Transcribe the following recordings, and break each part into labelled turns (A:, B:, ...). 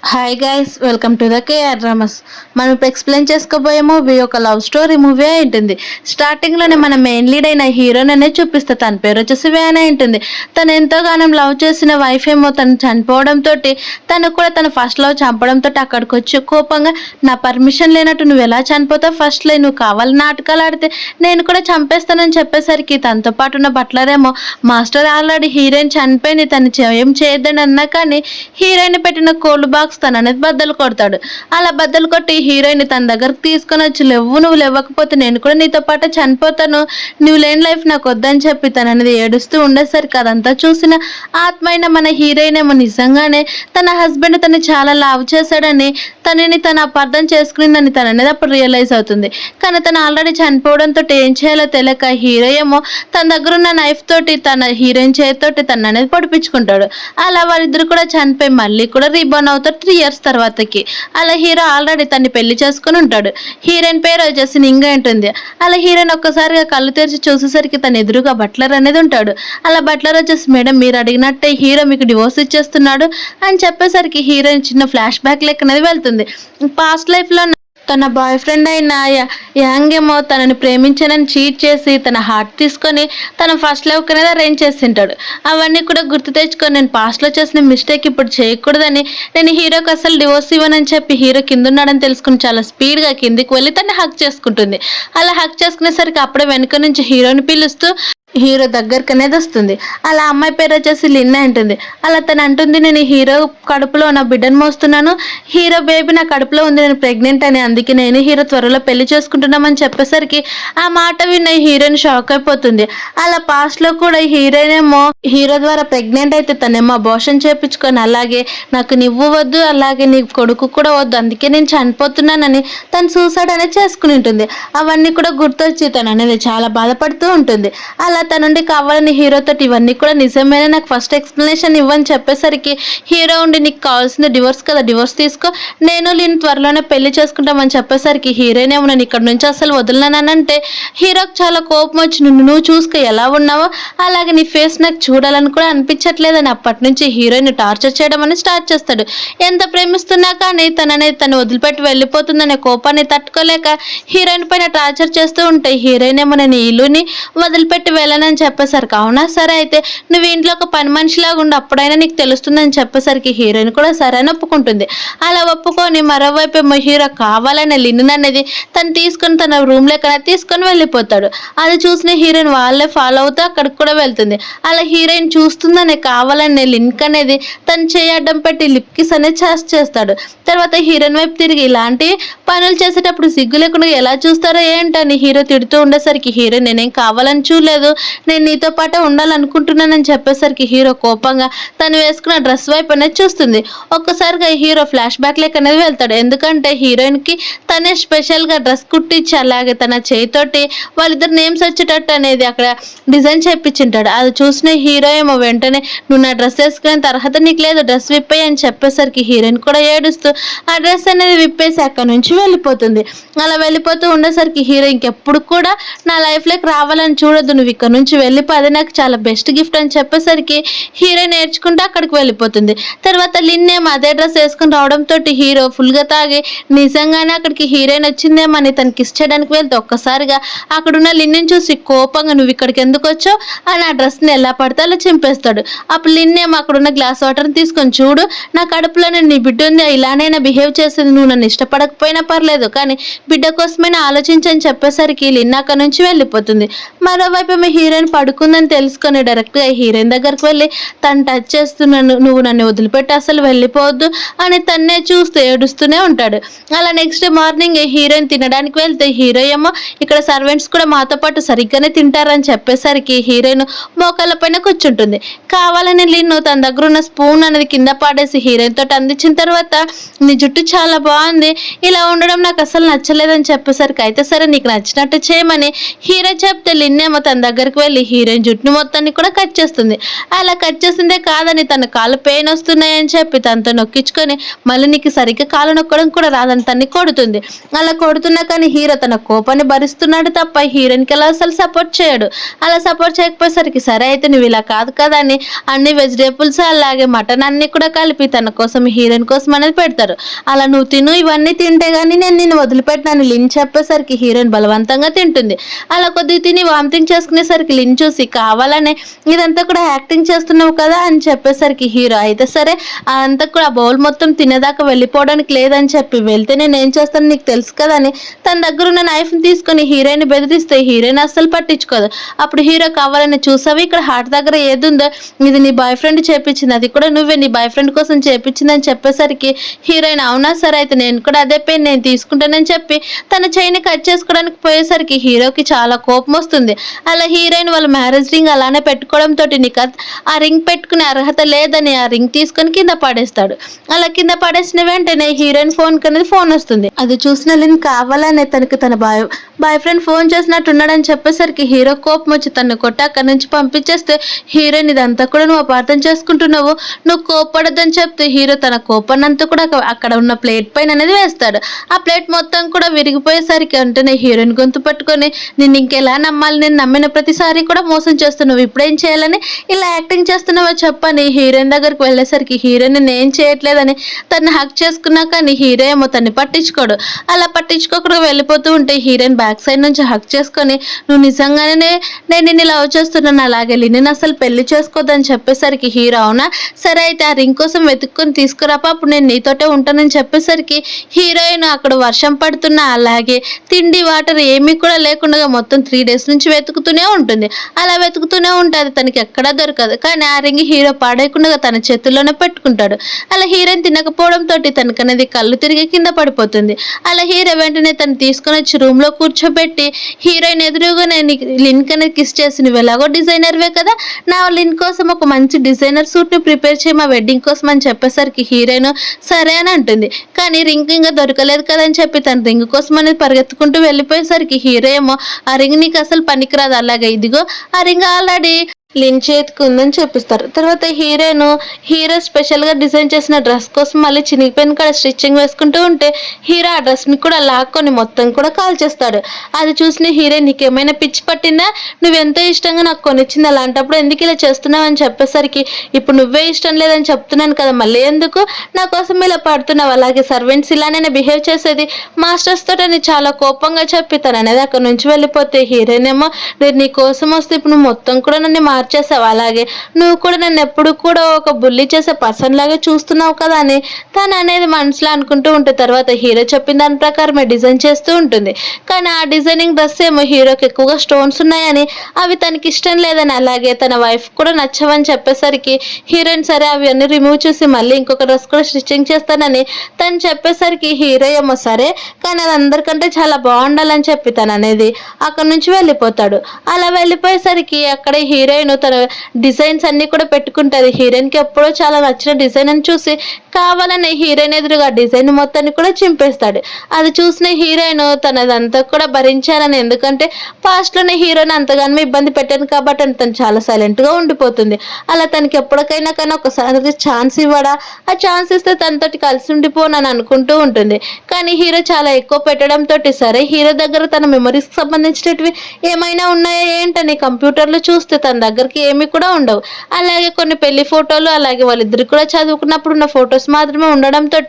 A: Hi guys, welcome to the KR dramas. మనం ఇప్పుడు explain చేసుకోబోయే మూవీ ఒక లవ్ స్టోరీ మూవీ అయి ఉంటుంది. స్టార్టింగ్లోనే మన మెయిన్ లీడ్ అయిన హీరోని అనేది చూపిస్తే తన పేరు వచ్చేసి వ్యాన్ అయి ఉంటుంది. తను ఎంతోగానో లవ్ చేసిన వైఫ్ ఏమో తను చనిపోవడంతో తను కూడా తన ఫస్ట్ లవ్ చంపడంతో అక్కడికి వచ్చి కోపంగా నా పర్మిషన్ లేనట్టు నువ్వు ఎలా చనిపోతావు, ఫస్ట్లో నువ్వు కావాలి నాటకాలు ఆడితే నేను కూడా చంపేస్తానని చెప్పేసరికి తనతో పాటు ఉన్న బట్లరేమో మాస్టర్ ఆల్రెడీ హీరోయిన్ చనిపోయింది, తను ఏం చేయొద్దని అన్నా కానీ హీరోయిన్ పెట్టిన కోల్డ్ బాక్స్ తను అనేది బద్దలు కొడతాడు. అలా బద్దలు కొట్టి హీరోయిన్ తన దగ్గరకు తీసుకొని వచ్చి నువ్వు లేవకపోతే నేను కూడా నీతో పాటు చనిపోతాను, నువ్వు లేని లైఫ్ నాకు వద్దని చెప్పి తను అనేది ఏడుస్తూ ఉండేసరికి అదంతా చూసిన ఆత్మైన మన హీరోయిన్ ఏమో నిజంగానే తన హస్బెండ్ తను చాలా లవ్ చేశాడని తనని తను అపార్థం చేసుకునిందని తను అనేది అప్పుడు రియలైజ్ అవుతుంది. కానీ తను ఆల్రెడీ చనిపోవడంతో ఏం చేయాలో తెలియక హీరో ఏమో తన దగ్గర ఉన్న నైఫ్ తోటి తన హీరోయిన్ చేతితోటి తను అనేది పొడిపించుకుంటాడు. అలా వాళ్ళిద్దరు కూడా చనిపోయి మళ్ళీ కూడా రీబోర్న్ అవుతారు 3 years తర్వాతకి. అలా హీరో ఆల్రెడీ తన్ని పెళ్లి చేసుకుని ఉంటాడు. హీరోయిన్ పేరు వచ్చేసి నింగా ఉంటుంది. అలా హీరోయిన్ ఒక్కసారిగా కళ్ళు తెరిచి చూసేసరికి తన ఎదురుగా బట్లర్ అనేది ఉంటాడు. అలా బట్లర్ వచ్చేసి మేడం మీరు అడిగినట్టే హీరో మీకు డివోర్స్ ఇచ్చేస్తున్నాడు అని చెప్పేసరికి హీరోయిన్ చిన్న ఫ్లాష్ బ్యాక్ లెక్క అనేది వెళ్తుంది. పాస్ట్ లైఫ్లో తన బాయ్ ఫ్రెండ్ అయిన యాంగ్ ఏమో తనని ప్రేమించానని చీట్ చేసి తన హార్ట్ తీసుకొని తన ఫస్ట్ లవ్ అనేది అరేంజ్ చేసింటాడు. అవన్నీ కూడా గుర్తు తెచ్చుకొని నేను పాస్ట్లో చేసిన మిస్టేక్ ఇప్పుడు చేయకూడదని నేను హీరోకి అసలు డివోర్స్ ఇవ్వనని చెప్పి హీరో కింద ఉన్నాడని తెలుసుకుని చాలా స్పీడ్గా కిందికి వెళ్ళి తను హక్ చేసుకుంటుంది. అలా హక్ చేసుకునేసరికి అప్పుడే వెనుక నుంచి హీరోని పిలుస్తూ హీరో దగ్గరికి అనేది వస్తుంది. అలా అమ్మాయి పేరు వచ్చేసి లిన్నా ఉంటుంది. అలా తను అంటుంది నేను హీరో కడుపులో నా బిడ్డను మోస్తున్నాను, హీరో బేబీ నా కడుపులో ఉంది, నేను ప్రెగ్నెంట్ అని, అందుకే నేను హీరో త్వరలో పెళ్లి చేసుకుంటున్నామని చెప్పేసరికి ఆ మాట విన్న హీరోయిన్ షాక్ అయిపోతుంది. అలా పాస్ట్లో కూడా హీరోయిన్ ఏమో హీరో ద్వారా ప్రెగ్నెంట్ అయితే తనేమో అబార్షన్ చేయించుకొని అలాగే నాకు నువ్వు వద్దు అలాగే నీ కొడుకు కూడా వద్దు అందుకే నేను చనిపోతున్నానని తను సూసైడ్ అనేది చేసుకుని ఉంటుంది. అవన్నీ కూడా గుర్తొచ్చి తను అనేది చాలా బాధపడుతూ ఉంటుంది. అలా తన నుండి కావాలని హీరోతో ఇవన్నీ కూడా నిజమేనా నాకు ఫస్ట్ ఎక్స్ప్లెనేషన్ ఇవ్వని చెప్పేసరికి హీరో ఉండి నీకు కావాల్సింది డివోర్స్ కదా, డివోర్స్ తీసుకో, నేను త్వరలోనే పెళ్లి చేసుకుంటామని చెప్పేసరికి హీరోయిన్ ఏమో నేను ఇక్కడ నుంచి అసలు వదిలినానంటే హీరోకి చాలా కోపం వచ్చి నువ్వు చూసుకో ఎలా ఉన్నావో అలాగే నీ ఫేస్ నాకు చూడాలని కూడా అనిపించట్లేదని అప్పటి నుంచి హీరోయిన్ టార్చర్ చేయడం అని స్టార్ట్ చేస్తాడు. ఎంత ప్రేమిస్తున్నా కానీ తను వదిలిపెట్టి వెళ్ళిపోతుందనే కోపాన్ని తట్టుకోలేక హీరోయిన్ పైన టార్చర్ చేస్తూ ఉంటే హీరోయిన్ ఏమో నేను ఇల్లుని వదిలిపెట్టి వెళ్ళనని చెప్పేసరికి అవునా సరే అయితే నువ్వు ఇంట్లో ఒక పని మనిషిలాగా ఉండి అప్పుడైనా నీకు తెలుస్తుందని చెప్పేసరికి హీరోయిన్ కూడా సరే అని ఒప్పుకుంటుంది. అలా ఒప్పుకొని మరోవైపు ఏమో హీరో కావాలనే లిన్ అనేది తను తీసుకొని తన రూమ్ లేకనే తీసుకొని వెళ్ళిపోతాడు. అది చూసిన హీరోయిన్ వాళ్ళే ఫాలో అవుతూ అక్కడికి కూడా వెళ్తుంది. అలా హీరోయిన్ చూస్తుందనే కావాలనే లింక్ అనేది తను చేయడం పెట్టి లిప్ కిస్ అనేది చేస్తాడు. తర్వాత హీరోయిన్ వైపు తిరిగి ఇలాంటి పనులు చేసేటప్పుడు సిగ్గు లేకుండా ఎలా చూస్తారో ఏంటని హీరో తిడుతూ ఉండేసరికి హీరోయిన్ నేనేం కావాలని చూడలేదు, నేను నీతో పాటే ఉండాలనుకుంటున్నానని చెప్పేసరికి హీరో కోపంగా తను వేసుకున్న డ్రెస్ వైపు అనేది చూస్తుంది. ఒక్కసారిగా హీరో ఫ్లాష్ బ్యాక్ లెక్క అనేది వెళ్తాడు. ఎందుకంటే హీరోయిన్కి తనే స్పెషల్గా డ్రెస్ కుట్టించి అలాగే తన చేయితోటి వాళ్ళిద్దరు నేమ్స్ వచ్చేటట్టు అనేది అక్కడ డిజైన్ చేయించింటాడు. అది చూసిన హీరో ఏమో వెంటనే నువ్వు నా డ్రెస్ వేసుకునే తర్వాత నీకు లేదు, డ్రెస్ విప్పాయి అని చెప్పేసరికి హీరోయిన్ కూడా ఏడుస్తూ ఆ డ్రెస్ అనేది విప్పేసి అక్కడ నుంచి వెళ్ళిపోతుంది. అలా వెళ్ళిపోతూ ఉండేసరికి హీరో ఇంకెప్పుడు కూడా నా లైఫ్లోకి రావాలని చూడొద్దు, నువ్వు ఇక్కడ నుంచి వెళ్ళిపో, అది నాకు చాలా బెస్ట్ గిఫ్ట్ అని చెప్పేసరికి హీరో నేర్చుకుంటూ అక్కడికి వెళ్ళిపోతుంది. తర్వాత లిన్ ఏమో అదే డ్రెస్ వేసుకుని రావడంతో హీరో ఫుల్గా తాగి నిజంగానే అక్కడికి హీరోయిన్ వచ్చిందేమని తనకి కిస్ చేయడానికి వెళ్తే ఒక్కసారిగా అక్కడున్న లిన్ని చూసి కోపంగా నువ్వు ఇక్కడికి ఎందుకు వచ్చావు అని ఆ డ్రెస్ని ఎలా పడితే అలా చింపేస్తాడు. అప్పుడు లిన్ ఏమో అక్కడున్న గ్లాస్ వాటర్ని తీసుకొని చూడు నా కడుపులోనే నీ బిడ్డ ఉంది, ఇలానైనా బిహేవ్ చేసేది, నువ్వు నన్ను ఇష్టపడకపోయినా పర్లేదు కానీ బిడ్డ కోసమైనా ఆలోచించని చెప్పేసరికి లిన్ అక్కడ నుంచి వెళ్ళిపోతుంది. మరోవైపు ఏమో హీరోయిన్ పడుకుందని తెలుసుకొని డైరెక్ట్గా హీరోయిన్ దగ్గరికి వెళ్ళి తను టచ్ చేస్తున్నాను, నువ్వు నన్ను వదిలిపెట్టి అసలు వెళ్ళిపోవద్దు అని తన్నే చూస్తూ ఏడుస్తూనే ఉంటాడు. అలా నెక్స్ట్ మార్నింగ్ హీరోయిన్ తినడానికి వెళ్తే హీరో ఏమో ఇక్కడ సర్వెంట్స్ కూడా మాతో పాటు సరిగ్గానే తింటారని చెప్పేసరికి హీరోయిన్ మోకాళ్ళ పైన కూర్చుంటుంది. కావాలని లిన్ను తన దగ్గర ఉన్న స్పూన్ అనేది కింద పాడేసి హీరోయిన్ తోటి అందించిన తర్వాత నీ జుట్టు చాలా బాగుంది, ఇలా ఉండడం నాకు అసలు నచ్చలేదని చెప్పేసరికి అయితే సరే నీకు నచ్చినట్టు చేయమని హీరో చెప్తే లిన్నేమో తన దగ్గరికి వెళ్ళి హీరోయిన్ జుట్టుని మొత్తాన్ని కూడా కట్ చేస్తుంది. అలా కట్ చేసిందే కాదని తన కాళ్ళు పెయిన్ వస్తున్నాయని చెప్పి తనతో నొక్కించుకొని మళ్ళీ నీకు సరిగ్గా కాళ్ళు నొక్కడం కూడా రాదని తన్ని కొడుతుంది. అలా కొడుతున్నా కానీ హీరో తన కోపాన్ని భరిస్తున్నాడు తప్ప హీరోయిన్కి అలా అసలు సపోర్ట్ చేయడు. అలా సపోర్ట్ చేయకపోయేసరికి సరే అయితే నువ్వు ఇలా కాదు కదా అని అన్ని వెజిటేబుల్స్ అలాగే మటన్ అన్ని కూడా కలిపి తన కోసం హీరోయిన్ కోసం అనేది పెడతారు. అలా నువ్వు తిను, ఇవన్నీ తింటే గానీ నేను నిన్ను వదిలిపెట్టినాను లిన్ చెప్పేసరికి హీరోయిన్ బలవంతంగా తింటుంది. అలా కొద్దిగా తిని వామిటింగ్ చేసుకునేసరికి లిన్ చూసి కావాలనే ఇదంతా కూడా యాక్టింగ్ చేస్తున్నావు కదా అని చెప్పేసరికి హీరో అయితే సరే అదంతా కూడా బౌల్ మొత్తం తినేదాకా వెళ్ళిపోవడానికి లేదని చెప్పి వెళ్తే నేను ఏం చేస్తాను నీకు తెలుసు కదా అని తన దగ్గర ఉన్న నైఫ్ తీసుకొని హీరోయిన్ బెదిరిస్తే హీరోయిన్ అస్సలు పట్టించుకోదు. అప్పుడు హీరో కావాలని చూసావు ఇక్కడ హార్ట్ దగ్గర ఏది ఉందో ఇది నీ బాయ్ ఫ్రెండ్ చేపించింది, అది కూడా నువ్వే నీ బాయ్ ఫ్రెండ్ కోసం చేపించిందని చెప్పేసరికి హీరోయిన్ అవునా సరే అయితే నేను కూడా అదే పెయిన్ నేను తీసుకుంటానని చెప్పి తన చైన్ కట్ చేసుకోవడానికి పోయేసరికి హీరోకి చాలా కోపం వస్తుంది. అలా హీరోయిన్ వాళ్ళ మ్యారేజ్ రింగ్ అలానే పెట్టుకోవడంతో నీకు ఆ రింగ్ పెట్టుకునే అర్హత లేదని ఆ రింగ్ తీసుకొని కింద పడేస్తాడు. అలా కింద పడేసిన వెంటనే హీరోయిన్ ఫోన్ వస్తుంది. అది చూసిన లిన్ కావాలనే తనకి తన బాయ్ ఫ్రెండ్ ఫోన్ చేసినట్టున్నాడని చెప్పేసరికి హీరో కోపం వచ్చి తను కొట్టి అక్కడి నుంచి పంపించేస్తే హీరోయిన్ ఇదంతా కూడా నువ్వు అపార్థం చేసుకుంటున్నావు, నువ్వు కోప్పడద్దని చెప్తే హీరో తన కోపాన్ని అంతా కూడా అక్కడ ఉన్న ప్లేట్ పైన అనేది వేస్తాడు. ఆ ప్లేట్ మొత్తం కూడా విరిగిపోయేసరికి వెంటనే హీరోయిన్ గొంతు పట్టుకొని నేను ఇంకెలా నమ్మాలి, నేను నమ్మిన ప్రతిసారి కూడా మోసం చేస్తున్నావు, ఇప్పుడేం చేయాలని ఇలా యాక్టింగ్ చేస్తున్నావో చెప్పని హీరోయిన్ దగ్గరికి వెళ్ళేసరికి హీరోయిన్ నేను ఏం చేయట్లేదని తను హక్ చేసుకున్నాక హీరో ఏమో తన్ని పట్టించుకోడు. అలా పట్టించుకోకుండా వెళ్ళిపోతూ ఉంటే హీరోయిన్ బ్యాక్ సైడ్ నుంచి హక్ చేసుకొని నువ్వు నిజంగానే నేను నిన్ను లవ్ చేస్తున్నాను, అలాగే నేను అసలు పెళ్లి చేసుకోవద్దని చెప్పేసరికి హీరో అవునా సరే అయితే ఆ రింగ్ కోసం వెతుక్కొని తీసుకురాపా అప్పుడు నేను నీతోటే ఉంటానని చెప్పేసరికి హీరోయిన్ అక్కడ వర్షం పడుతున్నా అలాగే తిండి వాటర్ ఏమీ కూడా లేకుండా మొత్తం 3 days నుంచి వెతుకుతూనే ఉంటుంది. అలా వెతుకుతూనే ఉంటుంది తనకి ఎక్కడా దొరకదు. కానీ ఆ రింగ్ హీరో పాడేయకుండా తన చేతుల్లోనే పెట్టుకుంటాడు. అలా హీరోయిన్ తినకపోవడంతో తనకనేది కళ్ళు తిరిగి కింద పడిపోతుంది. అలా హీరో వెంటనే తను తీసుకొని వచ్చి రూమ్ లో కూర్చోబెట్టి హీరోయిన్ ఎదురుగానే లిన్ కనేది కిస్ చేసి నువ్వు ఎలాగో డిజైనర్వే కదా నా లిన్ కోసం ఒక మంచి డిజైనర్ సూట్ ని ప్రిపేర్ చేయి మా వెడ్డింగ్ కోసం అని చెప్పేసరికి హీరోయిన్ సరే అని అంటుంది. కానీ రింగ్ ఇంకా దొరకలేదు కదా అని చెప్పి తన రింగ్ కోసం అనేది పరిగెత్తుకుంటూ వెళ్ళిపోయేసరికి హీరో ఏమో ఆ రింగ్ నీకు అసలు పనికిరాదు, అలాగే ఇదిగో ఆ రింగ్ ఆల్రెడీ లిన్ చేతికి ఉందని చూపిస్తారు. తర్వాత హీరో స్పెషల్ గా డిజైన్ చేసిన డ్రెస్ కోసం మళ్ళీ చినిగిపోయిన కూడా స్టిచ్చింగ్ వేసుకుంటూ ఉంటే హీరో ఆ డ్రెస్ ని కూడా లాక్కొని మొత్తం కూడా కాల్ చేస్తాడు. అది చూసిన హీరో నీకేమైనా పిచ్చి పట్టిందా, నువ్వెంతో ఇష్టంగా నాకు కొనిచ్చింది, అలాంటప్పుడు ఎందుకు ఇలా చేస్తున్నావు అని చెప్పేసరికి ఇప్పుడు నువ్వే ఇష్టం లేదని చెప్తున్నాను కదా మళ్ళీ ఎందుకు నా కోసం ఇలా పడుతున్నావు, అలాగే సర్వెంట్స్ ఇలానే బిహేవ్ చేసేది మాస్టర్స్ తోటని చాలా కోపంగా చెప్పి తను అనేది అక్కడ నుంచి వెళ్ళిపోతే హీరోయిన్ ఏమో నేను నీ కోసం వస్తే ఇప్పుడు నువ్వు మొత్తం కూడా నన్ను మార్చేసావు, అలాగే నువ్వు కూడా నన్ను ఎప్పుడు కూడా ఒక బుల్లి చేసే పర్సన్ లాగా చూస్తున్నావు కదా అని తను అనేది మనసులో అనుకుంటూ ఉంటే తర్వాత హీరో చెప్పిన దాని ప్రకారమే డిజైన్ చేస్తూ ఉంటుంది. కానీ ఆ డిజైనింగ్ డ్రెస్ ఏమో హీరోకి ఎక్కువగా స్టోన్స్ ఉన్నాయని అవి తనకి ఇష్టం లేదని అలాగే తన వైఫ్ కూడా నచ్చవని చెప్పేసరికి హీరోయిన్ సరే అవి అన్ని రిమూవ్ చేసి మళ్ళీ ఇంకొక డ్రెస్ కూడా స్టిచ్చింగ్ చేస్తానని తను చెప్పేసరికి హీరో ఏమో సరే కానీ అది అందరికంటే చాలా బాగుండాలని చెప్పి తను అనేది అక్కడ నుంచి వెళ్ళిపోతాడు. అలా వెళ్ళిపోయేసరికి అక్కడే హీరోయిన్ తన డిజైన్స్ అన్ని కూడా పెట్టుకుంటది. హీరోయిన్ కి ఎప్పుడో చాలా నచ్చిన డిజైన్ అని చూసి కావాలని హీరోయిన్ ఎదురుగా డిజైన్ మొత్తాన్ని కూడా చింపేస్తాడు. అది చూసిన హీరోయిన్ తనదంతా కూడా భరించాలని, ఎందుకంటే పాస్ట్ లోనే హీరోయిన్ అంతగానో ఇబ్బంది పెట్టాను కాబట్టి తను చాలా సైలెంట్ గా ఉండిపోతుంది. అలా తనకి ఎప్పటికైనా కానీ ఒకసారి ఛాన్స్ ఇవ్వడా, ఆ ఛాన్స్ ఇస్తే తనతోటి కలిసి ఉండిపోనని అనుకుంటూ ఉంటుంది. కానీ హీరో చాలా ఎక్కువ పెట్టడంతో సరే హీరో దగ్గర తన మెమరీస్ సంబంధించినవి ఏమైనా ఉన్నాయా ఏంటని కంప్యూటర్లో చూస్తే తన దగ్గరికి ఏమీ కూడా ఉండవు. అలాగే కొన్ని పెళ్లి ఫోటోలు అలాగే వాళ్ళిద్దరు కూడా చదువుకున్నప్పుడు ఉన్న ఫొటోస్ మాత్రమే ఉండడంతో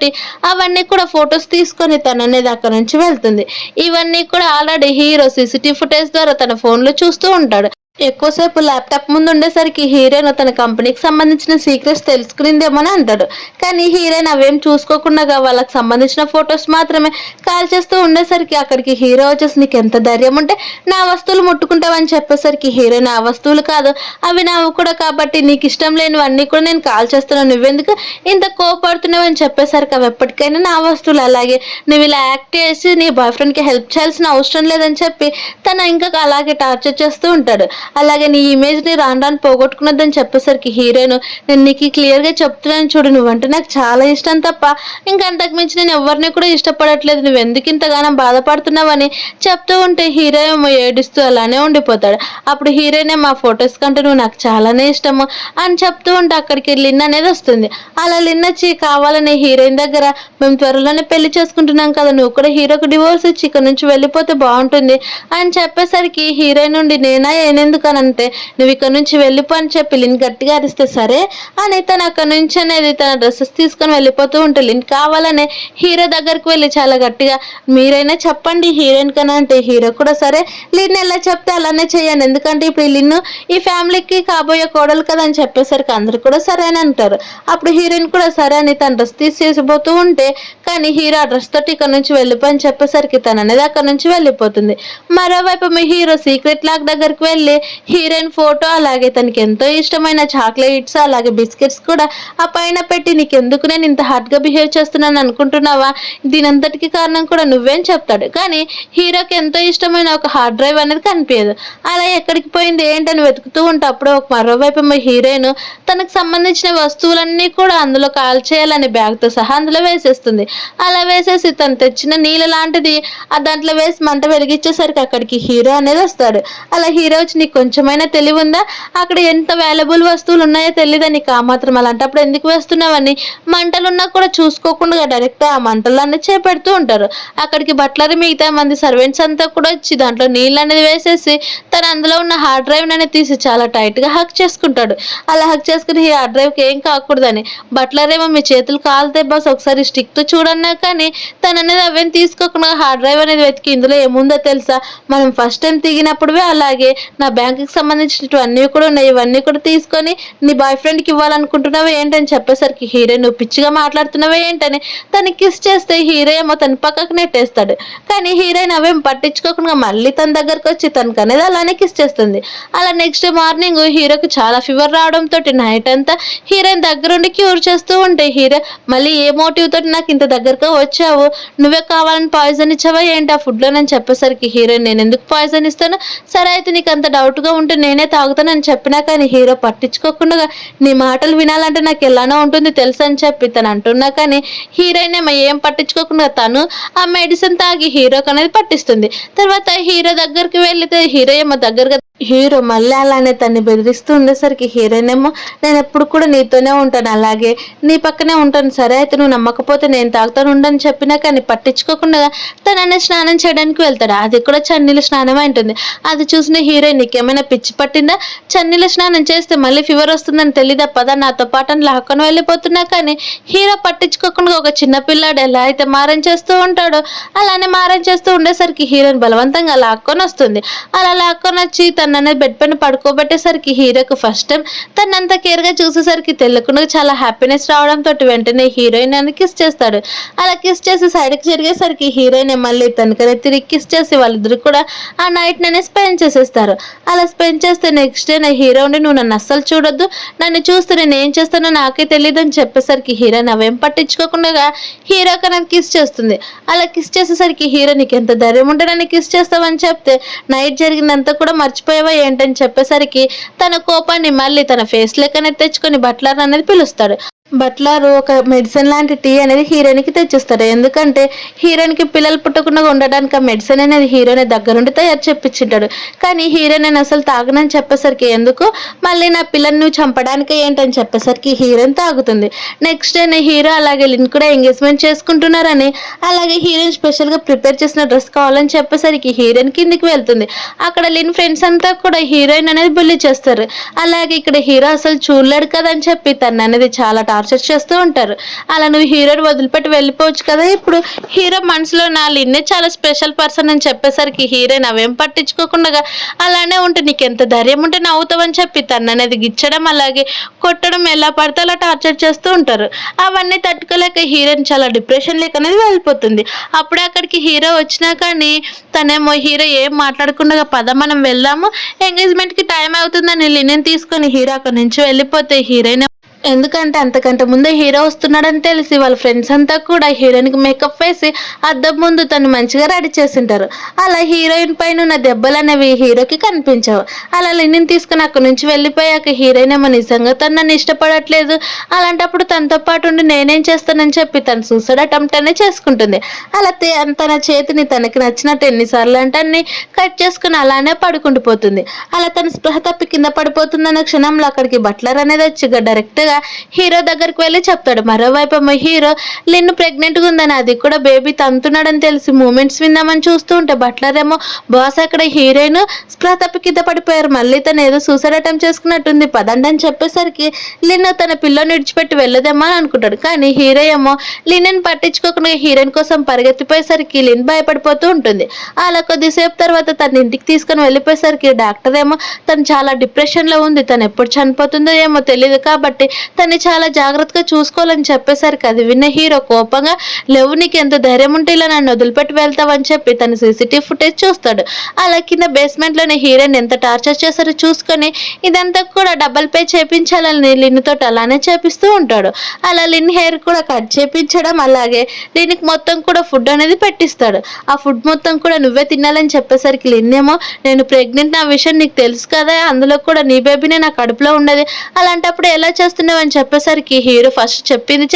A: అవన్నీ కూడా ఫొటోస్ తీసుకొని తను అనేది అక్కడ నుంచి వెళ్తుంది. ఇవన్నీ కూడా ఆల్రెడీ హీరో సీసీటీవీ ఫుటేజ్ ద్వారా తన ఫోన్ లో చూస్తూ ఉంటాడు. ఎక్కువసేపు ల్యాప్టాప్ ముందు ఉండేసరికి హీరోయిన్ తన కంపెనీకి సంబంధించిన సీక్రెట్స్ తెలుసుకునిందేమని అంటాడు. కానీ హీరోయిన్ అవేం చూసుకోకుండా వాళ్ళకి సంబంధించిన ఫొటోస్ మాత్రమే కాల్ చేస్తూ ఉండేసరికి అక్కడికి హీరో వచ్చేసి నీకు ఎంత ధైర్యం ఉంటే నా వస్తువులు ముట్టుకుంటావని చెప్పేసరికి హీరోయిన్ ఆ వస్తువులు కాదు అవి నావు కూడా కాబట్టి నీకు ఇష్టం లేనివన్నీ కూడా నేను కాల్ చేస్తున్నాను, నువ్వెందుకు ఇంత కోపడుతున్నావు అని చెప్పేసరికి అవి ఎప్పటికైనా నా వస్తువులు, అలాగే నువ్వు ఇలా యాక్ట్ చేసి నీ బాయ్ ఫ్రెండ్కి హెల్ప్ చేయాల్సిన అవసరం లేదని చెప్పి తను ఇంకా అలాగే టార్చర్ చేస్తూ ఉంటాడు. అలాగే నీ ఇమేజ్ని రాను రాను పోగొట్టుకున్నదని చెప్పేసరికి హీరోయిన్, నేను నీకు క్లియర్గా చెప్తున్నాను చూడు, నువ్వంటే నాకు చాలా ఇష్టం తప్ప ఇంకా అంతకు మించి నేను ఎవరిని కూడా ఇష్టపడట్లేదు, నువ్వు ఎందుకు ఇంతగానో బాధపడుతున్నావని చెప్తూ ఉంటే హీరో ఏమో ఏడుస్తూ అలానే ఉండిపోతాడు. అప్పుడు హీరోయిన్ మా ఫొటోస్ కంటే నువ్వు నాకు చాలానే ఇష్టము అని చెప్తూ ఉంటే అక్కడికి లిన్ అనేది వస్తుంది. అలా లిన్ వచ్చి కావాలని హీరోయిన్ దగ్గర, మేము త్వరలోనే పెళ్లి చేసుకుంటున్నాం కదా, నువ్వు కూడా హీరోకి డివోర్స్ ఇచ్చి ఇక్కడ నుంచి వెళ్ళిపోతే బాగుంటుంది అని చెప్పేసరికి హీరోయిన్ నుండి నేనా ఏనెందుకనంటే, నువ్వు ఇక్కడ నుంచి వెళ్ళిపో అని చెప్పి లిన్ గట్టిగా అరిస్తే సరే అని తను అక్కడ నుంచి అనేది తన డ్రెస్సెస్ తీసుకొని వెళ్ళిపోతూ ఉంటే లిన్ కావాలనే హీరో దగ్గరికి వెళ్ళి చాలా గట్టిగా, మీరైనా చెప్పండి హీరోయిన్ కన్నా అంటే హీరో కూడా సరే లిన్ ఎలా చెప్తే అలానే చెయ్యండి, ఎందుకంటే ఇప్పుడు లిన్ ఈ ఫ్యామిలీకి కాబోయే కోడలు కదా అని చెప్పేసరికి అందరు కూడా సరే అని అంటారు. అప్పుడు హీరోయిన్ కూడా సరే అని తన డ్రెస్ తీసేసిపోతూ ఉంటే కానీ హీరో ఆ డ్రెస్ తోటి ఇక్కడ నుంచి వెళ్ళిపోయి చెప్పేసరికి తను అనేది అక్కడ నుంచి వెళ్ళిపోతుంది. మరోవైపు మీ హీరో సీక్రెట్ లాక్ దగ్గరికి వెళ్ళి హీరోయిన్ ఫోటో అలాగే తనకి ఎంతో ఇష్టమైన చాక్లెట్స్ అలాగే బిస్కెట్స్ కూడా ఆ పైన పెట్టి, నీకెందుకు నేను ఇంత హార్ట్గా బిహేవ్ చేస్తున్నాను అనుకుంటున్నావా, దీనంతటికి కారణం కూడా నువ్వేం చెప్తాడు. కానీ హీరోకి ఎంతో ఇష్టమైన ఒక హార్డ్ డ్రైవ్ అనేది కనిపించదు. అలా ఎక్కడికి పోయింది ఏంటని వెతుకుతూ ఉంటే అప్పుడు మరోవైపు మా హీరోయిన్ తనకు సంబంధించిన వస్తువులన్నీ కూడా అందులో కాల్ చేయాలని బ్యాగ్తో సహా అందులో వేసేస్తుంది. అలా వేసేసి తను తెచ్చిన నీళ్ళ లాంటిది ఆ దాంట్లో వేసి మంట వెలిగించేసరికి అక్కడికి హీరో అనేది వస్తాడు. అలా హీరో వచ్చి, నీకు కొంచెమైనా తెలివి ఉందా, అక్కడ ఎంత వాల్యుబుల్ వస్తువులు ఉన్నాయో తెలియదా నీకు, ఆ మాత్రం అలాంటప్పుడు ఎందుకు వేస్తున్నావని మంటలున్నా కూడా చూసుకోకుండా డైరెక్ట్ ఆ మంటలన్నీ చేపెడుతూ ఉంటారు. అక్కడికి బట్లర్ మిగతా మంది సర్వెంట్స్ అంతా కూడా వచ్చి దాంట్లో నీళ్ళు అనేది వేసేసి తను అందులో ఉన్న హార్డ్ డ్రైవ్ అనేది తీసి చాలా టైట్గా హక్ చేసుకుంటాడు. అలా హక్ చేసుకుని ఈ హార్డ్ డ్రైవ్కి ఏం కాకూడదని బట్లర్ ఏమో, మీ చేతులు కాలితే బాస్ ఒకసారి స్టిక్తో చూడన్నా కానీ తను అనేది అవేం తీసుకోకుండా హార్డ్ డ్రైవ్ అనేది వెతికి ఇందులో ఏముందో తెలుసా, మనం ఫస్ట్ టైం దిగినప్పుడువే అలాగే నా బ్యాంకుకి సంబంధించినవి అన్నీ కూడా ఉన్నాయి, ఇవన్నీ కూడా తీసుకొని నీ బాయ్ ఫ్రెండ్కి ఇవ్వాలనుకుంటున్నావా ఏంటని చెప్పేసరికి హీరో, నువ్వు పిచ్చిగా మాట్లాడుతున్నావా ఏంటని తను కిస్ చేస్తే హీరో ఏమో తన పక్కకు నెట్టేస్తాడు. కానీ హీరోయిన్ అవేం పట్టించుకోకుండా మళ్ళీ తన దగ్గరకు వచ్చి తనకు అనేది అలానే కిస్ చేస్తుంది. అలా నెక్స్ట్ మార్నింగ్ హీరోకి చాలా ఫీవర్ రావడంతో నైట్ అంతా హీరోయిన్ దగ్గరుండి క్యూర్ చేస్తూ ఉంటే హీరో మళ్ళీ ఏ మోటివ్ తోటి నాకు ఇంత దగ్గరగా వచ్చావు, నువ్వే కావాలని పాయిజన్ ఇచ్చావా ఏంటి ఆ ఫుడ్లో అని చెప్పేసరికి హీరోయిన్, నేను ఎందుకు పాయిజన్ ఇస్తాను, సరే అయితే నీకు అంత డౌట్గా ఉంటే నేనే తాగుతానని చెప్పినా కానీ హీరో పట్టించుకోకుండా, నీ మాటలు వినాలంటే నాకు ఎలానో ఉంటుంది తెలుసు అని చెప్పి తను అంటున్నా కానీ హీరోయిన్ ఏమో ఏం పట్టించుకోకుండా తను ఆ మెడిసిన్ తాగి హీరోకి అనేది పట్టిస్తుంది. తర్వాత హీరో దగ్గరికి వెళ్తే హీరో ఏమో దగ్గరగా హీరో మళ్ళీ అలానే తన్ని బెదిరిస్తూ ఉండేసరికి హీరోయిన్ ఏమో, నేను ఎప్పుడు కూడా నీతోనే ఉంటాను, అలాగే నీ పక్కనే ఉంటాను, సరే అయితే నువ్వు నమ్మకపోతే నేను తాగుతాను ఉండని చెప్పినా కానీ పట్టించుకోకుండా తననే స్నానం చేయడానికి వెళ్తాడు. అది కూడా చన్నీళ్ళ స్నానం ఉంటుంది. అది చూసిన హీరోయిన్, నీకేమైనా పిచ్చి పట్టిందా, చన్నీళ్ళ స్నానం చేస్తే మళ్ళీ ఫీవర్ వస్తుందని తెలీదా, పద నాతో పాటు అని లాక్కొని వెళ్ళిపోతున్నా కానీ హీరో పట్టించుకోకుండా ఒక చిన్న పిల్లాడు ఎలా అయితే మారం చేస్తూ ఉంటాడో అలానే మారం చేస్తూ ఉండేసరికి హీరోయిన్ బలవంతంగా లాక్కొని వస్తుంది. అలా లాక్కొని వచ్చి తననే బెడ్ పైన పడుకోబెట్టేసరికి హీరోకి ఫస్ట్ టైం తనంత కేర్గా చూసేసరికి తెలియకుండా చాలా హ్యాపీనెస్ రావడంతో వెంటనే హీరోయిన్ అని కిస్ చేస్తాడు. అలా కిస్ చేసి సైడ్కి జరిగేసరికి హీరోయిన్ మళ్ళీ తనకనే తిరిగి కిస్ చేసి వాళ్ళిద్దరు కూడా ఆ నైట్ నన్ను స్పెండ్ చేసేస్తారు. అలా స్పెండ్ చేస్తే నెక్స్ట్ డే నా హీరో ఉండి, నువ్వు నన్ను అస్సలు చూడొద్దు, నన్ను చూస్తే నేను ఏం చేస్తానో నాకే తెలియదు అని చెప్పేసరికి హీరోయిన్ అవేం పట్టించుకోకుండా హీరోకి నన్ను కిస్ చేస్తుంది. అలా కిస్ చేసేసరికి హీరో, నీకు ఎంత ధైర్యం ఉంటే నన్ను కిస్ చేస్తావని చెప్తే నైట్ జరిగిందంతా కూడా మర్చిపోయావా ఏంటని చెప్పేసరికి తన కోపాన్ని మళ్ళీ తన ఫేస్ లెక్కనే తెచ్చుకొని బట్లర్ అనేది పిలుస్తాడు. బట్లర్ ఒక మెడిసిన్ లాంటి టీ అనేది హీరోయిన్కి తెచ్చిస్తాడు. ఎందుకంటే హీరోయిన్కి పిల్లలు పుట్టకుండా ఉండడానికి ఆ మెడిసిన్ అనేది హీరోయిన్ దగ్గరుండి తయారు చెప్పించుంటాడు. కానీ హీరోయిన్ నేను అసలు తాగనని చెప్పేసరికి, ఎందుకు మళ్ళీ నా పిల్లల్ని నువ్వు చంపడానికి ఏంటని చెప్పేసరికి హీరోయిన్ తాగుతుంది. నెక్స్ట్ డే హీరో అలాగే లిన్ కూడా ఎంగేజ్మెంట్ చేసుకుంటున్నారని అలాగే హీరోయిన్ స్పెషల్గా ప్రిపేర్ చేసిన డ్రెస్ కావాలని చెప్పేసరికి హీరోయిన్ కిందికి వెళ్తుంది. అక్కడ లిన్ ఫ్రెండ్స్ అంతా కూడా హీరోయిన్ అనేది బుల్లి చేస్తారు. అలాగే ఇక్కడ హీరో అసలు చూడలేడు కదా అని చెప్పి తను అనేది చాలా టార్చర్ చేస్తూ ఉంటారు. అలా నువ్వు హీరోని వదిలిపెట్టి వెళ్ళిపోవచ్చు కదా, ఇప్పుడు హీరో మనసులో నా లిన్నే చాలా స్పెషల్ పర్సన్ అని చెప్పేసరికి హీరోయిన్ అవేం పట్టించుకోకుండా అలానే ఉంటే, నీకు ఎంత ధైర్యం ఉంటే నవ్వుతావని చెప్పి తను అనేది గిచ్చడం అలాగే కొట్టడం ఎలా పడితే అలా టార్చర్ చేస్తూ ఉంటారు. అవన్నీ తట్టుకోలేక హీరోయిన్ చాలా డిప్రెషన్ లేక అనేది వెళ్ళిపోతుంది. అప్పుడే అక్కడికి హీరో వచ్చినా కానీ తనేమో హీరో ఏం మాట్లాడకుండా పద మనం వెళ్దాము ఎంగేజ్మెంట్కి టైం అవుతుందని లిన్ తీసుకొని హీరో అక్కడి నుంచి వెళ్ళిపోతే హీరోయిన్ ఎందుకంటే అంతకంటే ముందే హీరో వస్తున్నాడని తెలిసి వాళ్ళ ఫ్రెండ్స్ అంతా కూడా హీరోయిన్‌కి మేకప్ వేసి అద్దం ముందు తను మంచిగా రెడీ చేసుంటారు. అలా హీరోయిన్ పైనున్న దెబ్బలనేవి హీరోకి కనిపించవు. అలా లిన్నిని తీసుకొని అక్కడి నుంచి వెళ్ళిపోయాక హీరోయిన్ ఏమో నిజంగా తను నన్ను ఇష్టపడట్లేదు. అలాంటప్పుడు తనతో పాటు ఉండి నేనేం చేస్తానని చెప్పి తను సూసైడ్ అటెంప్ట్ అనేది చేసుకుంటుంది. అలా తన చేతిని తనకి నచ్చినట్టు ఎన్ని సార్లు అంటే అన్ని కట్ చేసుకొని అలానే పడుకుండిపోతుంది. అలా తను స్పృహ తప్పి కింద పడిపోతుందన్న క్షణంలో అక్కడికి బట్లర్ అనేది వచ్చి డైరెక్ట్‌గా హీరో దగ్గరికి వెళ్ళి చెప్తాడు. మరోవైపేమో హీరో లిన్ ప్రెగ్నెంట్‌గా ఉందని, అది కూడా బేబీ తంతున్నాడని తెలిసి మూమెంట్స్ విందామని చూస్తూ ఉంటే బట్లర్ ఏమో బాస్ అక్కడ హీరోయిన్ స్పృహ తప్పి కింద పడిపోయారు. మళ్ళీ తను ఏదో సూసైడ్ అటెంప్ట్ చేసుకున్నట్టుంది పదండి అని చెప్పేసరికి లిన్ తన పిల్లని విడిచిపెట్టి వెళ్ళదేమో అని అనుకుంటాడు. కానీ హీరో ఏమో లిన్ని పట్టించుకోకుండా హీరోయిన్ కోసం పరిగెత్తిపోయేసరికి లిన్ భయపడిపోతూ ఉంటుంది. అలా కొద్దిసేపు తర్వాత తన ఇంటికి తీసుకొని వెళ్ళిపోయేసరికి డాక్టర్ ఏమో తను చాలా డిప్రెషన్‌లో ఉంది. తను ఎప్పుడు చనిపోతుందో ఏమో తెలీదు కాబట్టి తన్ని చాలా జాగ్రత్తగా చూసుకోవాలని చెప్పేసరికి అది విన్న హీరో కోపంగా, లేవు నీకు ఎంత ధైర్యం ఉంటే ఇలా నన్ను వదిలిపెట్టి వెళ్తావని చెప్పి తను సీసీటీవీ ఫుటేజ్ చూస్తాడు. అలా కింద బేస్మెంట్లోనే హీరోయిన్ ఎంత టార్చర్ చేశారో చూసుకొని ఇదంతా కూడా డబల్ పే చేపించాలని లిన్ తోటి అలానే చేపిస్తూ ఉంటాడు. అలా లిన్ హెయిర్ కూడా కట్ చేపించడం, అలాగే లిన్‌కి మొత్తం కూడా ఫుడ్ అనేది పెట్టిస్తాడు. ఆ ఫుడ్ మొత్తం కూడా నువ్వే తినాలని చెప్పేసరికి లిన్ ఏమో నేను ప్రెగ్నెంట్ నా విషయం నీకు తెలుసు కదా, అందులో కూడా నీ బేబీనే నా కడుపులో ఉండేది, అలాంటప్పుడు ఎలా చేస్తున్నావు అని చెప్పేసరికి హీరో ఫస్ట్ చెప్పింది